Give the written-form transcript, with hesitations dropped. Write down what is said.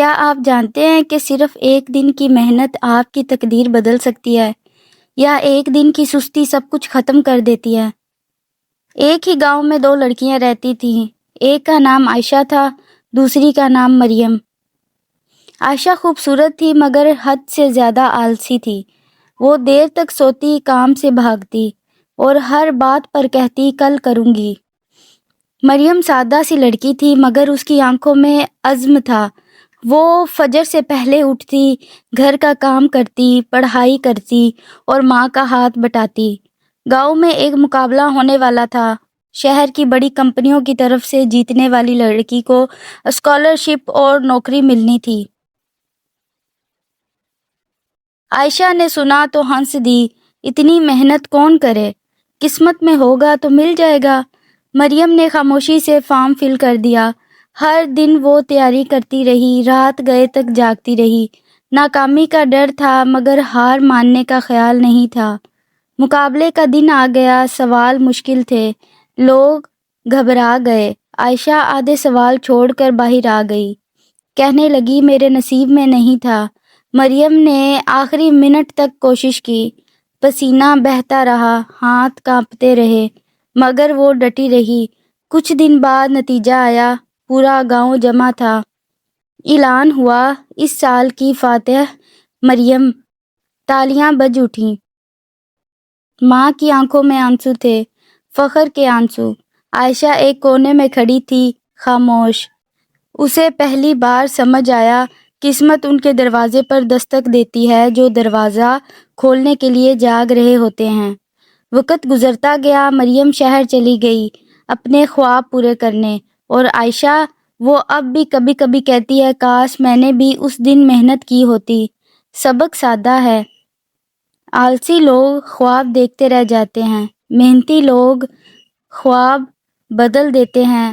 کیا آپ جانتے ہیں کہ صرف ایک دن کی محنت آپ کی تقدیر بدل سکتی ہے، یا ایک دن کی سستی سب کچھ ختم کر دیتی ہے؟ ایک ہی گاؤں میں دو لڑکیاں رہتی تھیں۔ ایک کا نام عائشہ تھا، دوسری کا نام مریم۔ عائشہ خوبصورت تھی مگر حد سے زیادہ آلسی تھی۔ وہ دیر تک سوتی، کام سے بھاگتی اور ہر بات پر کہتی کل کروں گی۔ مریم سادہ سی لڑکی تھی مگر اس کی آنکھوں میں عزم تھا۔ وہ فجر سے پہلے اٹھتی، گھر کا کام کرتی، پڑھائی کرتی اور ماں کا ہاتھ بٹاتی۔ گاؤں میں ایک مقابلہ ہونے والا تھا۔ شہر کی بڑی کمپنیوں کی طرف سے جیتنے والی لڑکی کو اسکالرشپ اور نوکری ملنی تھی۔ عائشہ نے سنا تو ہنس دی، اتنی محنت کون کرے، قسمت میں ہوگا تو مل جائے گا۔ مریم نے خاموشی سے فارم فل کر دیا۔ ہر دن وہ تیاری کرتی رہی، رات گئے تک جاگتی رہی۔ ناکامی کا ڈر تھا مگر ہار ماننے کا خیال نہیں تھا۔ مقابلے کا دن آ گیا، سوال مشکل تھے، لوگ گھبرا گئے۔ عائشہ آدھے سوال چھوڑ کر باہر آ گئی، کہنے لگی میرے نصیب میں نہیں تھا۔ مریم نے آخری منٹ تک کوشش کی، پسینہ بہتا رہا، ہاتھ کانپتے رہے، مگر وہ ڈٹی رہی۔ کچھ دن بعد نتیجہ آیا، پورا گاؤں جمع تھا۔ اعلان ہوا، اس سال کی فاتح مریم۔ تالیاں بج اٹھیں۔ ماں کی آنکھوں میں آنسو تھے، فخر کے آنسو۔ عائشہ ایک کونے میں کھڑی تھی، خاموش۔ اسے پہلی بار سمجھ آیا، قسمت ان کے دروازے پر دستک دیتی ہے جو دروازہ کھولنے کے لیے جاگ رہے ہوتے ہیں۔ وقت گزرتا گیا، مریم شہر چلی گئی اپنے خواب پورے کرنے، اور عائشہ، وہ اب بھی کبھی کبھی کہتی ہے کاش میں نے بھی اس دن محنت کی ہوتی۔ سبق سادہ ہے، آلسی لوگ خواب دیکھتے رہ جاتے ہیں، محنتی لوگ خواب بدل دیتے ہیں۔